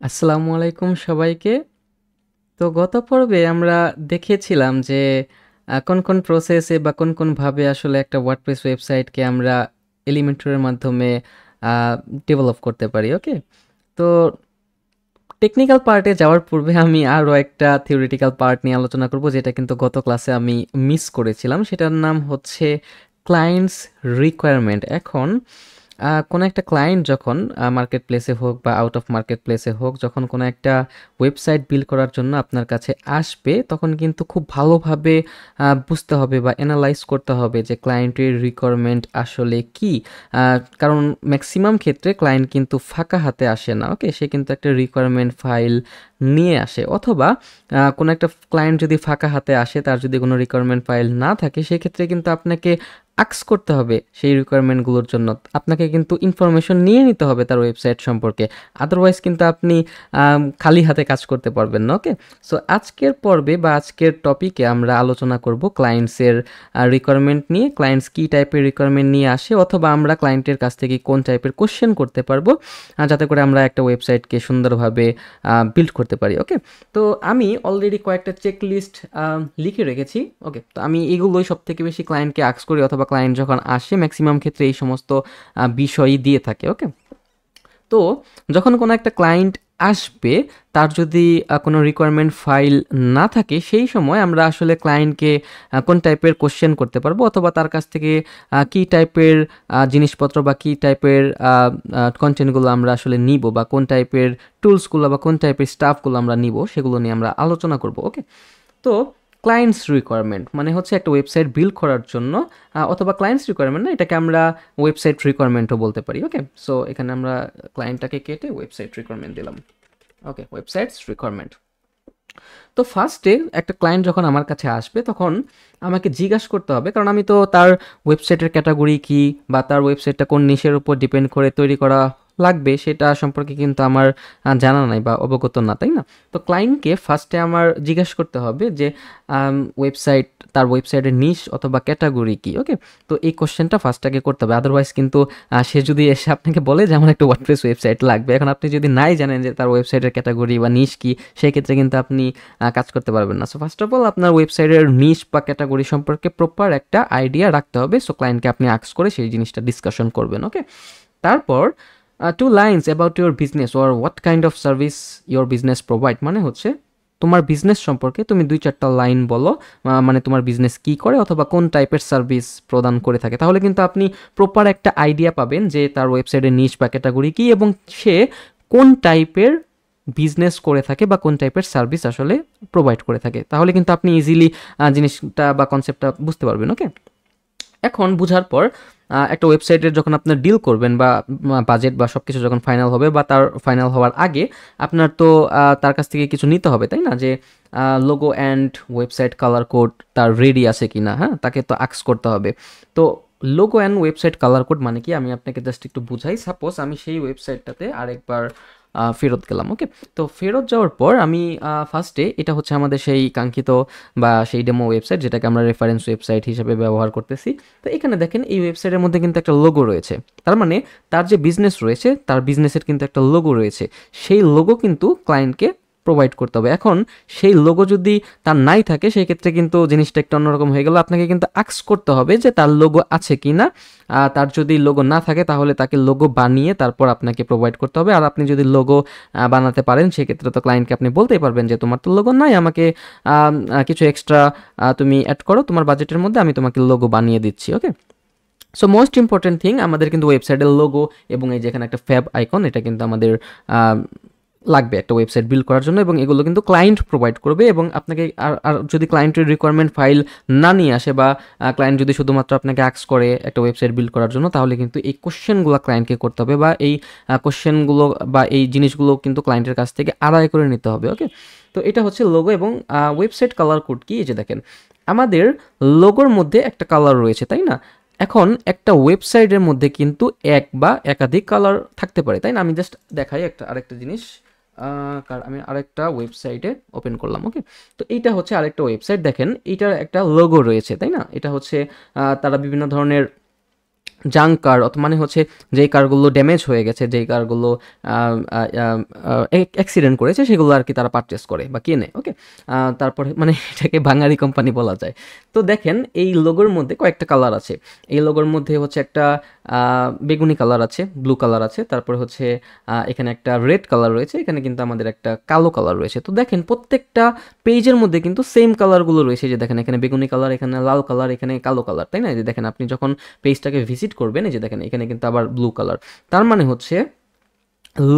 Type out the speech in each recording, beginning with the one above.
আসসালামু আলাইকুম সবাইকে। তো গত পর্বে আমরা দেখেছিলাম যে কোন প্রসেসে বা কোন ভাবে আসলে একটা ওয়ার্ডপ্রেস ওয়েবসাইটকে আমরা এলিমেন্টরের মাধ্যমে ডেভেলপ করতে পারি। ওকে, তো টেকনিক্যাল পার্টে যাওয়ার পূর্বে আমি আরও একটা থিওরিটিক্যাল পার্ট নিয়ে আলোচনা করব, যেটা কিন্তু গত ক্লাসে আমি মিস করেছিলাম। সেটার নাম হচ্ছে ক্লায়েন্টস রিকোয়ারমেন্ট। এখন কোনো একটা ক্লায়েন্ট যখন মার্কেট প্লেসে হোক বা আউট অফ মার্কেট প্লেসে হোক, যখন কোনো একটা ওয়েবসাইট বিল্ড করার জন্য আপনার কাছে আসবে, তখন কিন্তু খুব ভালোভাবে বুঝতে হবে বা অ্যানালাইজ করতে হবে যে ক্লায়েন্টের রিকোয়ারমেন্ট আসলে কি। কারণ ম্যাক্সিমাম ক্ষেত্রে ক্লায়েন্ট কিন্তু ফাঁকা হাতে আসে না। ওকে, সে কিন্তু একটা রিকোয়ারমেন্ট ফাইল নিয়ে আসে, অথবা কোনো একটা ক্লায়েন্ট যদি ফাঁকা হাতে আসে, তার যদি কোনো রিকোয়ারমেন্ট ফাইল না থাকে, সেক্ষেত্রে কিন্তু আপনাকে আক্স করতে হবে সেই রিকোয়ারমেন্টগুলোর জন্য। আপনাকে কিন্তু ইনফরমেশন নিয়ে নিতে হবে তার ওয়েবসাইট সম্পর্কে। আদারওয়াইজ কিন্তু আপনি খালি হাতে কাজ করতে পারবেন না। ওকে, সো আজকের পর্বে বা আজকের টপিকে আমরা আলোচনা করব ক্লায়েন্টসের রিকোয়ারমেন্ট নিয়ে, ক্লায়েন্টস কী টাইপের রিকোয়ারমেন্ট নিয়ে আসে, অথবা আমরা ক্লায়েন্টের কাছ থেকে কোন টাইপের কোশ্চেন করতে পারবো যাতে করে আমরা একটা ওয়েবসাইটকে সুন্দরভাবে বিল্ড করতে পারি। ওকে, তো আমি অলরেডি কয়েকটা চেক লিস্ট লিখে রেখেছি। ওকে, তো আমি এগুলোই সব থেকে বেশি ক্লায়েন্টকে আক্স করি, অথবা ক্লায়েন্ট যখন আসে ম্যাক্সিমাম ক্ষেত্রে এই সমস্ত বিষয়ই দিয়ে থাকে। ওকে, তো যখন কোনো একটা ক্লায়েন্ট আসবে, তার যদি কোনো রিকোয়ারমেন্ট ফাইল না থাকে, সেই সময় আমরা আসলে ক্লায়েন্টকে কোন টাইপের কোশ্চেন করতে পারবো, অথবা তার কাছ থেকে কী টাইপের জিনিসপত্র বা কী টাইপের কন্টেন্টগুলো আমরা আসলে নিব, বা কোন টাইপের টুলসগুলো বা কোন টাইপের স্টাফগুলো আমরা নিব, সেগুলো নিয়ে আমরা আলোচনা করব। ওকে, তো ক্লায়েন্টস রিকোয়ারমেন্ট মানে হচ্ছে একটা ওয়েবসাইট বিল্ড করার জন্য, অথবা ক্লায়েন্টস রিকোয়ারমেন্ট না, এটাকে আমরা ওয়েবসাইট রিকোয়ারমেন্টও বলতে পারি। ওকে, সো এখানে আমরা ক্লায়েন্টটাকে কেটে ওয়েবসাইট রিকোয়ারমেন্ট দিলাম। ওকে, ওয়েবসাইটস রিকোয়ারমেন্ট। তো ফার্স্টে একটা ক্লায়েন্ট যখন আমার কাছে আসবে, তখন আমাকে জিজ্ঞাসা করতে হবে, কারণ আমি তো তার ওয়েবসাইটের ক্যাটাগরি কি বা তার ওয়েবসাইটটা কোন নিশের উপর ডিপেন্ড করে তৈরি করা লাগবে, সেটা সম্পর্কে কিন্তু আমার জানা নাই বা অবগত না, তাই না? তো ক্লায়েন্টকে ফার্স্টে আমার জিজ্ঞাসা করতে হবে যে ওয়েবসাইট, তার ওয়েবসাইটের নিশ অথবা ক্যাটাগরি কি। ওকে, তো এই কোশ্চেনটা ফার্স্ট আগে করতে হবে। আদারওয়াইজ কিন্তু সে যদি এসে আপনাকে বলে যে আমার একটা ওয়ার্ডপ্রেস ওয়েবসাইট লাগবে, এখন আপনি যদি নাই জানেন যে তার ওয়েবসাইটের ক্যাটাগরি বা নিশ কি, সেই ক্ষেত্রে কিন্তু আপনি কাজ করতে পারবেন না। সো ফার্স্ট অফ অল আপনার ওয়েবসাইটের নিশ বা ক্যাটাগরি সম্পর্কে প্রপার একটা আইডিয়া রাখতে হবে। সো ক্লায়েন্টকে আপনি আক্স করে সেই জিনিসটা ডিসকাশন করবেন। ওকে, তারপর two lines about your business or what kind of service your business provide, মানে হচ্ছে তোমার বিজনেস সম্পর্কে তুমি 2-4টা লাইন বলো। মানে তোমার বিজনেস কি করে অথবা কোন টাইপের সার্ভিস প্রদান করে থাকে, তাহলে কিন্তু আপনি প্রপার একটা আইডিয়া পাবেন যে তার ওয়েবসাইটের নিশ বা ক্যাটাগরি কি, এবং সে কোন টাইপের বিজনেস করে থাকে বা কোন টাইপের সার্ভিস আসলে প্রোভাইড করে থাকে। তাহলে কিন্তু আপনি ইজিলি জিনিসটা বা কনসেপ্টটা বুঝতে পারবেন। ওকে, এখন বুঝার পর একটা ওয়েবসাইটের যখন আপনার ডিল করবেন বা বাজেট বা সব কিছু যখন ফাইনাল হবে, বা তার ফাইনাল হওয়ার আগে আপনার তো তার কাছ থেকে কিছু নিতে হবে, তাই না? যে logo and website colour code তার রেডি আছে কি না, হ্যাঁ, তাকে তো আক্স করতে হবে। তো logo and website colour code মানে কি, আমি আপনাকে জাস্ট একটু বুঝাই। সাপোজ আমি সেই ওয়েবসাইটটাতে আরেকবার ফেরত গেলাম। ওকে, তো ফেরত যাওয়ার পর আমি ফার্স্টে, এটা হচ্ছে আমাদের সেই কাঙ্ক্ষিত বা সেই ডেমো ওয়েবসাইট, যেটাকে আমরা রেফারেন্স ওয়েবসাইট হিসেবে ব্যবহার করতেছি। তো এখানে দেখেন এই ওয়েবসাইটের মধ্যে কিন্তু একটা লোগো রয়েছে। তার মানে তার যে বিজনেস রয়েছে, তার বিজনেসের কিন্তু একটা লোগো রয়েছে। সেই লোগো কিন্তু ক্লায়েন্টকে প্রোভাইড করতে হবে। এখন সেই লোগো যদি তার নাই থাকে, সেই ক্ষেত্রে কিন্তু জিনিসটা একটু অন্যরকম হয়ে গেল। আপনাকে কিন্তু আক্স করতে হবে যে তার লোগো আছে কি না। তার যদি লোগো না থাকে, তাহলে তাকে লোগো বানিয়ে তারপর আপনাকে প্রোভাইড করতে হবে। আর আপনি যদি লোগো বানাতে পারেন, সেক্ষেত্রে তো ক্লায়েন্টকে আপনি বলতেই পারবেন যে তোমার তো লোগো নাই, আমাকে কিছু এক্সট্রা তুমি অ্যাড করো তোমার বাজেটের মধ্যে, আমি তোমাকে লোগো বানিয়ে দিচ্ছি। ওকে, সো মোস্ট ইম্পর্টেন্ট থিং, আমাদের কিন্তু ওয়েবসাইটের লোগো এবং এই যেখানে একটা ফ্যাব আইকন, এটা কিন্তু আমাদের লাগবে একটা ওয়েবসাইট বিল্ড করার জন্য, এবং এগুলো কিন্তু ক্লায়েন্ট প্রোভাইড করবে। এবং আপনাকে আর যদি ক্লায়েন্টের রিকোয়ারমেন্ট ফাইল না নিয়ে আসে, বা ক্লায়েন্ট যদি শুধুমাত্র আপনাকে আক্স করে একটা ওয়েবসাইট বিল্ড করার জন্য, তাহলে কিন্তু এই কোশ্চেনগুলো ক্লায়েন্টকে করতে হবে, বা এই কোশ্চেনগুলো বা এই জিনিসগুলো কিন্তু ক্লায়েন্টের কাছ থেকে আদায় করে নিতে হবে। ওকে, তো এটা হচ্ছে লোগো। এবং ওয়েবসাইট কালার কোড কি, এই যে দেখেন আমাদের লোগোর মধ্যে একটা কালার রয়েছে, তাই না? এখন একটা ওয়েবসাইটের মধ্যে কিন্তু এক বা একাধিক কালার থাকতে পারে, তাই না? আমি জাস্ট দেখাই আরেকটা জিনিস। আমি আরেকটা ওয়েবসাইটে ওপেন করলাম। ওকে, তো এইটা হচ্ছে আরেকটা ওয়েবসাইট। দেখেন এইটার একটা লোগো রয়েছে, তাই না? এটা হচ্ছে তারা বিভিন্ন ধরনের জাঙ্ক কার মানে হচ্ছে যেই কারগুলো ড্যামেজ হয়ে গেছে, যেই কারগুলো অ্যাক্সিডেন্ট করেছে সেগুলো আর কি তারা পারচেস করে বা কেনে। ওকে, তারপরে মানে এটাকে বাঙালি কোম্পানি বলা যায়। তো দেখেন এই লোগোর মধ্যে কয়েকটা কালার আছে। এই লোগোর মধ্যে হচ্ছে একটা বেগুনি কালার আছে, ব্লু কালার আছে, তারপরে হচ্ছে এখানে একটা রেড কালার রয়েছে, এখানে কিন্তু আমাদের একটা কালো কালার রয়েছে। তো দেখেন প্রত্যেকটা পেজের মধ্যে কিন্তু সেম কালারগুলো রয়েছে, যে দেখেন এখানে বেগুনি কালার, এখানে লাল কালার, এখানে কালো কালার, তাই না? এই যে দেখেন আপনি যখন পেজটাকে ভিজিট করবেন, এই যে দেখেন এখানে কিন্তু আবার ব্লু কালার। তার মানে হচ্ছে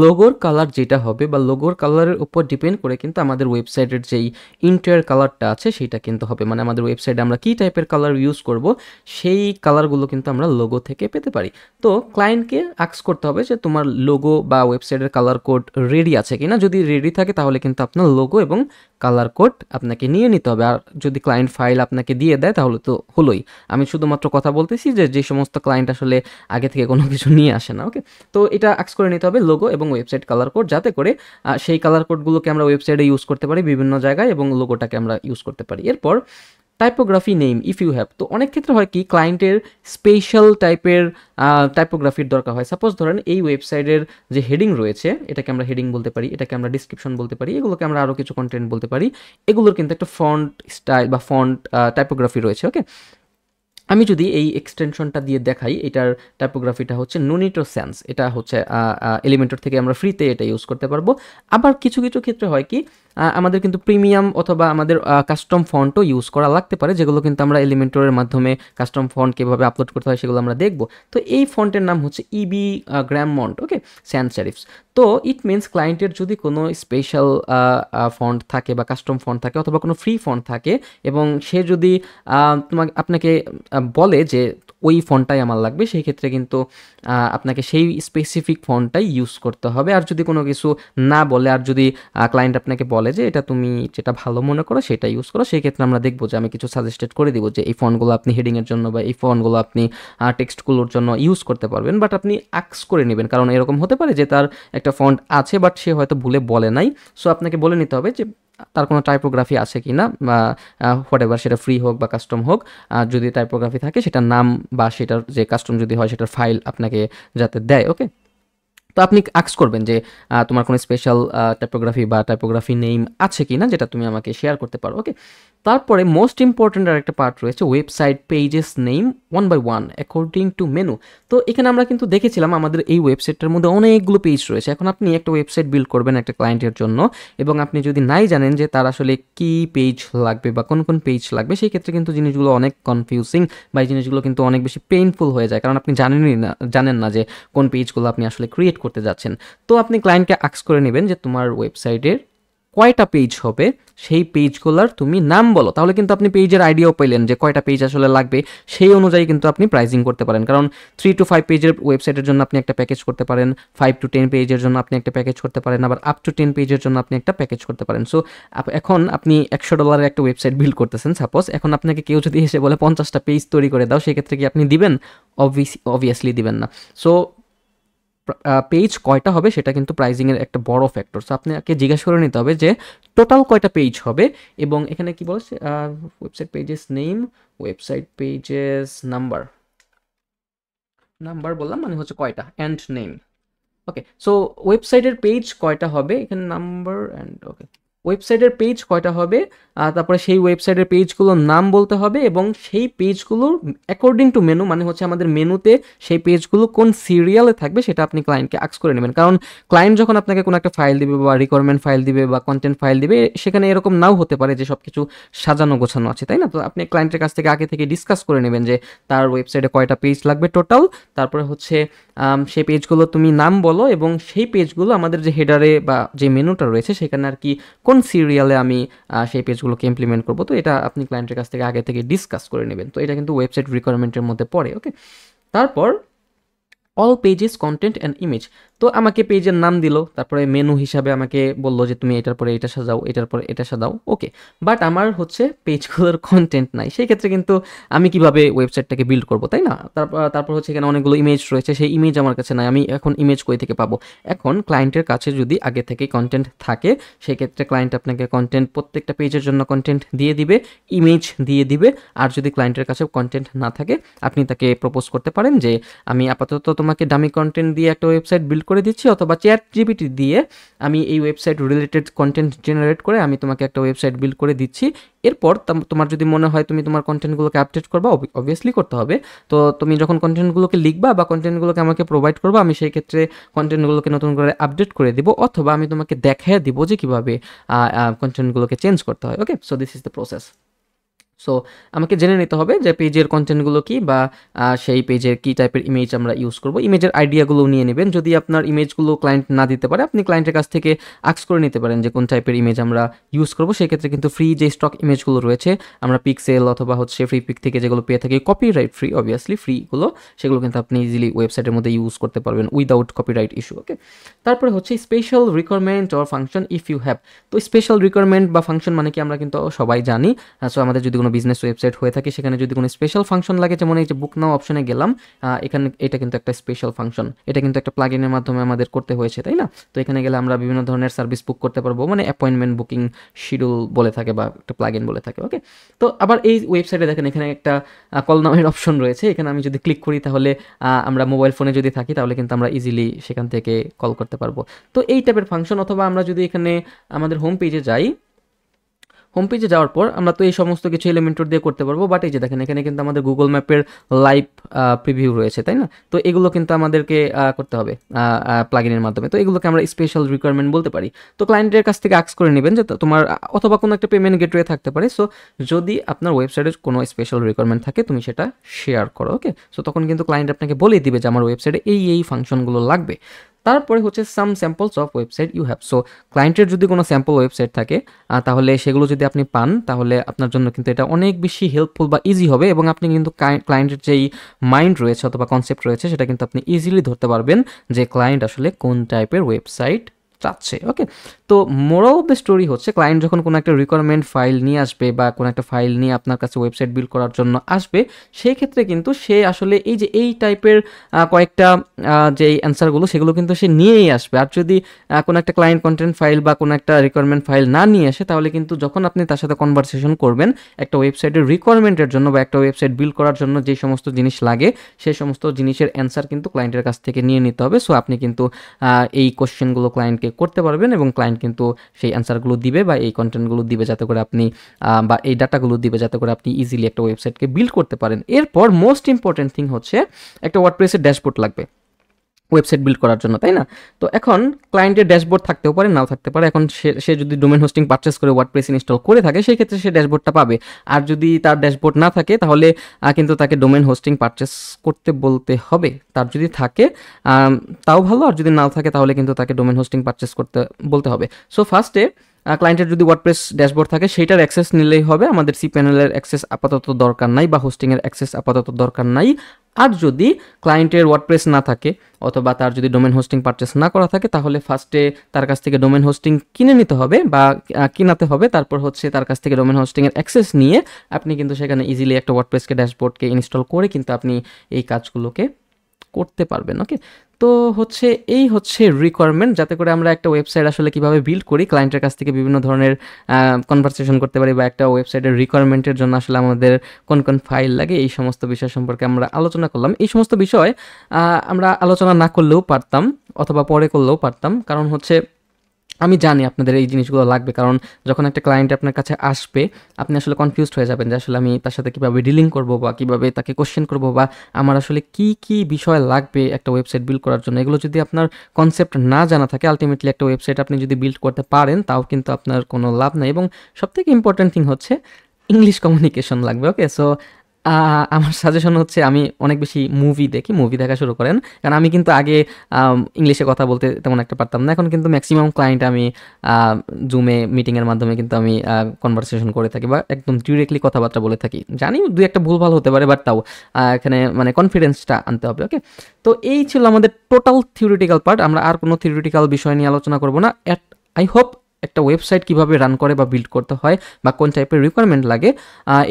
লোগোর কালার যেটা হবে বা লোগোর কালারের উপর ডিপেন্ড করে কিন্তু আমাদের ওয়েবসাইটের যেই ইন্টায়ার কালারটা আছে সেটা কিন্তু হবে, মানে আমাদের ওয়েবসাইটে আমরা কী টাইপের কালার ইউজ করব সেই কালারগুলো কিন্তু আমরা লোগো থেকে পেতে পারি। তো ক্লায়েন্টকে আস্ক করতে হবে যে তোমার লোগো বা ওয়েবসাইটের কালার কোড রেডি আছে কিনা। যদি রেডি থাকে তাহলে কিন্তু আপনার লোগো এবং কালার কোড আপনাকে নিয়ে নিতে হবে। আর যদি ক্লায়েন্ট ফাইল আপনাকে দিয়ে দেয় তাহলে তো হলোই। আমি শুধুমাত্র কথা বলতেছি যে সমস্ত ক্লায়েন্ট আসলে আগে থেকে কোনো কিছু নিয়ে আসে না। ওকে, তো এটা আক্স করে নিতে হবে লোগো এবং ওয়েবসাইট কালার কোড, যাতে করে সেই কালার কোডগুলোকে আমরা ওয়েবসাইটে ইউজ করতে পারি বিভিন্ন জায়গায় এবং লোগোটাকে আমরা ইউজ করতে পারি। এরপর typography name if you have. তো অনেক ক্ষেত্রে হয় কি ক্লায়েন্টের স্পেশাল টাইপের টাইপোগ্রাফির দরকার হয়। সাপোজ ধরেন এই ওয়েবসাইটের যে হেডিং রয়েছে, এটাকে আমরা হেডিং বলতে পারি, এটাকে আমরা ডিসক্রিপশন বলতে পারি, এগুলোকে আমরা আরও কিছু কন্টেন্ট বলতে পারি। এগুলোর কিন্তু একটা ফন্ট স্টাইল বা ফন্ট টাইপোগ্রাফি রয়েছে। ওকে, আমি যদি এই এক্সটেনশনটা দিয়ে দেখাই, এটার টাইপোগ্রাফিটা হচ্ছে নুনিটো সেন্স। এটা হচ্ছে এলিমেন্টর থেকে আমরা ফ্রিতে এটা ইউজ করতে পারবো। আবার কিছু কিছু ক্ষেত্রে হয় কি আমাদের কিন্তু প্রিমিয়াম অথবা আমাদের কাস্টম ফন্টও ইউজ করা লাগতে পারে, যেগুলো কিন্তু আমরা এলিমেন্টরের মাধ্যমে কাস্টম ফন্ট কীভাবে আপলোড করতে হয় সেগুলো আমরা দেখব। তো এই ফন্টের নাম হচ্ছে ইবি গ্র্যামমন্ট। ওকে, স্যান্স সেরিফস। তো ইট মিনস ক্লায়েন্টের যদি কোনো স্পেশাল ফন্ট থাকে বা কাস্টম ফন্ট থাকে অথবা কোনো ফ্রি ফন্ট থাকে এবং সে যদি আপনাকে বলে যে ওই ফন্টটাই আমার লাগবে, সেই ক্ষেত্রে কিন্তু আপনাকে সেই স্পেসিফিক ফন্টটাই ইউজ করতে হবে। আর যদি কোনো কিছু না বলে, আর যদি ক্লায়েন্ট আপনাকে বলে যে এটা তুমি যেটা ভালো মনে করো সেটা ইউজ করো, সেই ক্ষেত্রে আমরা দেখবো যে আমি কিছু সাজেস্টেড করে দিব যে এই ফন্টগুলো আপনি হেডিংয়ের জন্য বা এই ফন্টগুলো আপনি টেক্সটগুলোর জন্য ইউজ করতে পারবেন। বাট আপনি আক্স করে নেবেন, কারণ এরকম হতে পারে যে তার একটা ফন্ট আছে বাট সে হয়তো ভুলে বলে নাই। সো আপনাকে বলে নিতে হবে যে তার কোনো টাইপোগ্রাফি আছে কি না, বা হোয়াট এভার, সেটা ফ্রি হোক বা কাস্টম হোক, যদি টাইপোগ্রাফি থাকে সেটার নাম বা সেটার যে কাস্টম যদি হয় সেটার ফাইল আপনাকে যাতে দেয়। ওকে, তো আপনি আক্স করবেন যে তোমার কোনো স্পেশাল টাইপোগ্রাফি বা টাইপোগ্রাফি নেম আছে কি না, যেটা তুমি আমাকে শেয়ার করতে পারো। ওকে, তারপরে মোস্ট ইম্পর্ট্যান্ট আর একটা পার্ট রয়েছে website pages name one by one according to menu. তো এখানে আমরা কিন্তু দেখেছিলাম আমাদের এই ওয়েবসাইটটার মধ্যে অনেকগুলো পেজ রয়েছে। এখন আপনি একটা ওয়েবসাইট বিল্ড করবেন একটা ক্লায়েন্টের জন্য, এবং আপনি যদি নাই জানেন যে তার আসলে কী পেজ লাগবে বা কোন কোন পেজ লাগবে, সেই ক্ষেত্রে কিন্তু জিনিসগুলো অনেক কনফিউজিং বা এই জিনিসগুলো কিন্তু অনেক বেশি পেইনফুল হয়ে যায়, কারণ আপনি জানেন না যে কোন পেজগুলো আপনি আসলে ক্রিয়েট করতে যাচ্ছেন। তো আপনি ক্লায়েন্টকে আক্স করে নেবেন যে তোমার ওয়েবসাইটের কয়টা পেজ হবে, সেই পেজগুলোর তুমি নাম বলো। তাহলে কিন্তু আপনি পেজের আইডিয়াও পেলেন যে কয়টা পেজ আসলে লাগবে, সেই অনুযায়ী কিন্তু আপনি প্রাইসিং করতে পারেন। কারণ 3 to 5 পেজের ওয়েবসাইটের জন্য আপনি একটা প্যাকেজ করতে পারেন, 5 to 10 পেজের জন্য আপনি একটা প্যাকেজ করতে পারেন, আবার আপ টু 10 পেজের জন্য আপনি একটা প্যাকেজ করতে পারেন। সো এখন আপনি $100 একটা ওয়েবসাইট বিল্ড করতেছেন সাপোজ, এখন আপনাকে কেউ যদি এসে বলে 50টা পেজ তৈরি করে দাও, সেক্ষেত্রে কি আপনি দিবেন? অবভিয়াসলি দিবেন না। সো পেজ কয়টা হবে সেটা কিন্তু প্রাইজিংয়ের একটা বড় ফ্যাক্টর। সো আপনাকে জিজ্ঞাসা করে নিতে হবে যে টোটাল কয়টা পেজ হবে, এবং এখানে কি বলছে website pages name, website pages number, number বললাম মানে হচ্ছে কয়টা, অ্যান্ড নেম। ওকে, সো ওয়েবসাইটের পেজ কয়টা হবে, এখানে নাম্বার অ্যান্ড ওকে, ওয়েবসাইটের পেজ কয়টা হবে, তারপরে সেই ওয়েবসাইটের পেজগুলোর নাম বলতে হবে, এবং সেই পেজগুলোর অ্যাকর্ডিং টু মেনু, মানে হচ্ছে আমাদের মেনুতে সেই পেজগুলো কোন সিরিয়ালে থাকবে সেটা আপনি ক্লায়েন্টকে আক্স করে নেবেন। কারণ ক্লায়েন্ট যখন আপনাকে কোনো একটা ফাইল দিবে বা রিকোয়ারমেন্ট ফাইল দিবে বা কন্টেন্ট ফাইল দিবে, সেখানে এরকম নাও হতে পারে যে সব কিছু সাজানো গোছানো আছে, তাই না? তো আপনি ক্লায়েন্টের কাছ থেকে আগে থেকে ডিসকাস করে নেবেন যে তার ওয়েবসাইটে কয়টা পেজ লাগবে টোটাল, তারপরে হচ্ছে সেই পেজগুলো তুমি নাম বলো, এবং সেই পেজগুলো আমাদের যে হেডারে বা যে মেনুটা রয়েছে সেখানে আর কি কোন সিরিয়ালে আমি সেই পেজগুলোকে ইমপ্লিমেন্ট করবো। তো এটা আপনি ক্লায়েন্টের কাছ থেকে আগে থেকে ডিসকাস করে নেবেন। তো এটা কিন্তু ওয়েবসাইট রিকোয়ারমেন্টের মধ্যে পড়ে। ওকে, তারপর all pages content and image. তো আমাকে পেজের নাম দিল, তারপরে মেনু হিসাবে আমাকে বললো যে তুমি এটার পরে এটা সাজাও, এটার পরে এটা সাজাও, ওকে। বাট আমার হচ্ছে পেজগুলোর কন্টেন্ট নাই, সেই ক্ষেত্রে কিন্তু আমি কিভাবে ওয়েবসাইটটাকে বিল্ড করবো, তাই না? তারপর হচ্ছে এখানে অনেকগুলো ইমেজ রয়েছে, সেই ইমেজ আমার কাছে নাই, আমি এখন ইমেজ কই থেকে পাবো? এখন ক্লায়েন্টের কাছে যদি আগে থেকে কন্টেন্ট থাকে, সেক্ষেত্রে ক্লায়েন্ট আপনাকে কন্টেন্ট, প্রত্যেকটা পেজের জন্য কন্টেন্ট দিয়ে দিবে, ইমেজ দিয়ে দিবে। আর যদি ক্লায়েন্টের কাছে কন্টেন্ট না থাকে, আপনি তাকে প্রপোজ করতে পারেন যে আমি আপাতত তোমাকে দামি কন্টেন্ট দিয়ে একটা ওয়েবসাইট বিল্ড করে দিচ্ছি, অথবা চ্যাট জিপিটি দিয়ে আমি এই ওয়েবসাইট রিলেটেড কন্টেন্ট জেনারেট করে আমি তোমাকে একটা ওয়েবসাইট বিল্ড করে দিচ্ছি। এরপর তোমার যদি মনে হয় তুমি তোমার কন্টেন্টগুলোকে আপডেট করবা, অবভিয়াসলি করতে হবে। তো তুমি যখন কন্টেন্টগুলোকে লিখবা বা কন্টেন্টগুলোকে আমাকে প্রোভাইড করবা, আমি সেই ক্ষেত্রে কন্টেন্টগুলোকে নতুন করে আপডেট করে দিব, অথবা আমি তোমাকে দেখায় দিব যে কীভাবে কন্টেন্টগুলোকে চেঞ্জ করতে হয়। Okay, so this is the process. So আমাকে জেনে নিতে হবে যে পেজের কন্টেন্টগুলো কি, বা সেই পেজের কী টাইপের ইমেজ আমরা ইউজ করব। ইমেজের আইডিয়াগুলো নিয়ে নেবেন। যদি আপনার ইমেজগুলো ক্লায়েন্ট না দিতে পারে, আপনি ক্লায়েন্টের কাছ থেকে আস্ক করে নিতে পারেন যে কোন টাইপের ইমেজ আমরা ইউজ করব। সেক্ষেত্রে কিন্তু ফ্রি যে স্টক ইমেজগুলো রয়েছে, আমরা পিক্সেল অথবা হচ্ছে ফ্রি পিক থেকে যেগুলো পেয়ে থাকি, কপিরাইট ফ্রি, অবভিয়াসলি ফ্রিগুলো, সেগুলো কিন্তু আপনি ইজিলি ওয়েবসাইটের মধ্যে ইউজ করতে পারবেন উইদাউট কপিরাইট ইস্যু। ওকে, তারপরে হচ্ছে special requirement or function if you have. তো স্পেশাল রিকোয়ারমেন্ট বা ফাংশন মানে কি আমরা কিন্তু সবাই জানি। সো আমাদের যদি কোনো বিজনেস ওয়েবসাইট হয়ে থাকে, সেখানে যদি কোনো স্পেশাল ফাংশন লাগে, যেমন এই যে বুক নাও অপশনে গেলাম, এখানে এটা কিন্তু একটা স্পেশাল ফাংশন, এটা কিন্তু একটা প্লাগইনের মাধ্যমে আমাদের করতে হয়েছে, তাই না? তো এখানে গেলে আমরা বিভিন্ন ধরনের সার্ভিস বুক করতে পারবো, মানে অ্যাপয়েন্টমেন্ট বুকিং শিডিউল বলে থাকে বা একটা প্লাগইন বলে থাকে। ওকে, তো আবার এই ওয়েবসাইটে দেখেন এখানে একটা কল নামের অপশন রয়েছে, এখানে আমি যদি ক্লিক করি তাহলে আমরা মোবাইল ফোনে যদি থাকি তাহলে কিন্তু আমরা ইজিলি সেখান থেকে কল করতে পারবো। তো এই টাইপের ফাংশন, অথবা আমরা যদি এখানে আমাদের হোম পেজে যাই, হোম পেজে যাওয়ার পর আমরা তো এই সমস্ত কিছু এলিমেন্টর দিয়ে করতে পারবো। বাট এই যে দেখেন এখানে কিন্তু আমাদের গুগল ম্যাপের লাইভ প্রিভিউ রয়েছে, তাই না? তো এগুলো কিন্তু আমাদেরকে করতে হবে প্লাগইনের মাধ্যমে। তো এগুলোকে আমরা স্পেশাল রিকোয়ারমেন্ট বলতে পারি। তো ক্লায়েন্টের কাছ থেকে আস্ক করে নেবেন যে তোমার, অথবা কোনো একটা পেমেন্ট গেটওয়ে থাকতে পারে। সো যদি আপনার ওয়েবসাইটে কোনো স্পেশাল রিকোয়ারমেন্ট থাকে, তুমি সেটা শেয়ার করো। ওকে, সো তখন কিন্তু ক্লায়েন্ট আপনাকে বলেই দিবে যে আমার ওয়েবসাইটে এই ফাংশনগুলো লাগবে। তারপরে হচ্ছে some samples of website you have. So ক্লায়েন্টের যদি কোনো স্যাম্পল ওয়েবসাইট থাকে, তাহলে সেগুলো যদি আপনি পান, তাহলে আপনার জন্য কিন্তু এটা অনেক বেশি হেল্পফুল বা ইজি হবে, এবং আপনি কিন্তু ক্লায়েন্টের যেই মাইন্ড রয়েছে অথবা কনসেপ্ট রয়েছে, সেটা কিন্তু আপনি ইজিলি ধরতে পারবেন যে ক্লায়েন্ট আসলে কোন টাইপের ওয়েবসাইট চাচ্ছে। ওকে, তো মোরাল অফ দ্য স্টোরি হচ্ছে, ক্লায়েন্ট যখন কোনো একটা রিকোয়ারমেন্ট ফাইল নিয়ে আসবে বা কোনো একটা ফাইল নিয়ে আপনার কাছে ওয়েবসাইট বিল্ড করার জন্য আসবে, সেই ক্ষেত্রে কিন্তু সে আসলে এই টাইপের কয়েকটা যে অ্যান্সারগুলো, সেগুলো কিন্তু সে নিয়েই আসবে। আর যদি কোনো একটা ক্লায়েন্ট কন্টেন্ট ফাইল বা কোনো একটা রিকোয়ারমেন্ট ফাইল না নিয়ে আসে, তাহলে কিন্তু যখন আপনি তার সাথে কনভারসেশন করবেন একটা ওয়েবসাইটের রিকোয়ারমেন্টের জন্য বা একটা ওয়েবসাইট বিল্ড করার জন্য যে সমস্ত জিনিস লাগে, সেই সমস্ত জিনিসের অ্যান্সার কিন্তু ক্লায়েন্টের কাছ থেকে নিয়ে নিতে হবে। সো আপনি কিন্তু এই কোশ্চেনগুলো ক্লায়েন্টকে করতে পারবেন, এবং ক্লায়েন্ট কিন্তু সেই অ্যান্সারগুলো দিবে বা এই কন্টেন্টগুলো দিবে, যাতে করে আপনি বা এই ডাটাগুলো দিবে, যাতে করে আপনি ইজিলি একটা ওয়েবসাইটকে বিল্ড করতে পারেন। এরপর মোস্ট ইম্পর্টেন্ট থিং হচ্ছে, একটা ওয়ার্ডপ্রেসের ড্যাশবোর্ড লাগবে ওয়েবসাইট বিল্ড করার জন্য, তাই না? তো এখন ক্লায়েন্টের ড্যাশবোর্ড থাকতেও পারে, নাও থাকতে পারে। এখন সে যদি ডোমেন হোস্টিং পারচেস করে ওয়ার্ডপ্রেস ইনস্টল করে থাকে, সেই ক্ষেত্রে সে ড্যাশবোর্ডটা পাবে। আর যদি তার ড্যাশবোর্ড না থাকে, তাহলে কিন্তু তাকে ডোমেন হোস্টিং পারচেস করতে বলতে হবে। তার যদি থাকে তাও ভালো, আর যদি নাও থাকে তাহলে কিন্তু তাকে ডোমেন হোস্টিং পারচেস করতে বলতে হবে। সো ফার্স্টে ক্লায়েন্টের যদি ওয়ার্ডপ্রেস ড্যাশবোর্ড থাকে, সেইটার অ্যাক্সেস নিলেই হবে। আমাদের সি প্যানেলের অ্যাক্সেস আপাতত দরকার নাই, বা হোস্টিংয়ের অ্যাক্সেস আপাতত দরকার নাই। আর যদি ক্লায়েন্টের ওয়ার্ডপ্রেস না থাকে, অথবা তার যদি ডোমেন হোস্টিং পারচেস না করা থাকে, তাহলে ফার্স্টে তার কাছ থেকে ডোমেন হোস্টিং কিনে নিতে হবে বা কিনাতে হবে। তারপর হচ্ছে তার কাছ থেকে ডোমেন হোস্টিংয়ের অ্যাক্সেস নিয়ে আপনি কিন্তু সেখানে ইজিলি একটা ওয়ার্ডপ্রেসকে ড্যাশবোর্ডকে ইনস্টল করে কিন্তু আপনি এই কাজগুলোকে করতে পারবেন। ওকে, তো হচ্ছে এই হচ্ছে রিকোয়ারমেন্ট, যাতে করে আমরা একটা ওয়েবসাইট আসলে কিভাবে বিল্ড করি, ক্লায়েন্টের কাছ থেকে বিভিন্ন ধরনের কনভারসেশন করতে পারি, বা একটা ওয়েবসাইটের রিকোয়ারমেন্টের জন্য আসলে আমাদের কোন কোন ফাইল লাগে, এই সমস্ত বিষয় সম্পর্কে আমরা আলোচনা করলাম। এই সমস্ত বিষয় আমরা আলোচনা না করলেও পারতাম, অথবা পরে করলেও পারতাম, কারণ হচ্ছে আমি জানি আপনাদের এই জিনিসগুলো লাগবে। কারণ যখন একটা ক্লায়েন্ট আপনার কাছে আসবে, আপনি আসলে কনফিউজড হয়ে যাবেন যে আসলে আমি তার সাথে কীভাবে ডিলিং করব, বা কীভাবে তাকে কোশ্চেন করব, বা আমার আসলে কি বিষয় লাগবে একটা ওয়েবসাইট বিল্ড করার জন্য। এগুলো যদি আপনার কনসেপ্ট না জানা থাকে, আলটিমেটলি একটা ওয়েবসাইট আপনি যদি বিল্ড করতে পারেন, তাও কিন্তু আপনার কোনো লাভ নাই। এবং সবথেকে ইম্পর্ট্যান্ট থিং হচ্ছে ইংলিশ কমিউনিকেশন লাগবে। ওকে, সো আমার সাজেশন হচ্ছে আমি অনেক বেশি মুভি দেখা শুরু করেন। কারণ আমি কিন্তু আগে ইংলিশে কথা বলতে তেমন একটা পারতাম না। এখন কিন্তু ম্যাক্সিমাম ক্লায়েন্ট আমি জুমে মিটিংয়ের মাধ্যমে কিন্তু আমি কনভারসেশন করে থাকি বা একদম ডিরেক্টলি কথাবার্তা বলে থাকি। জানি ২-১টা ভুলভাল হতে পারে, বাট তাও এখানে মানে কনফিডেন্সটা আনতে হবে। ওকে? তো এই ছিল আমাদের টোটাল থিওরিটিক্যাল পার্ট। আমরা আর কোনো থিওরিটিক্যাল বিষয় নিয়ে আলোচনা করব না। আই হোপ একটা ওয়েবসাইট কিভাবে রান করে বা বিল্ড করতে হয় বা কোন টাইপের রিকোয়ারমেন্ট লাগে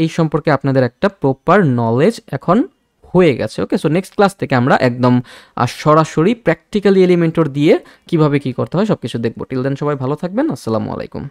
এই সম্পর্কে আপনাদের একটা প্রপার নলেজ এখন হয়ে গেছে। ওকে? সো নেক্সট ক্লাস থেকে আমরা একদম সরাসরি প্র্যাকটিক্যালি এলিমেন্টর দিয়ে কিভাবে কি করতে হয় সবকিছু দেখবো। টিল দেন সবাই ভালো থাকবেন। আসসালামু আলাইকুম।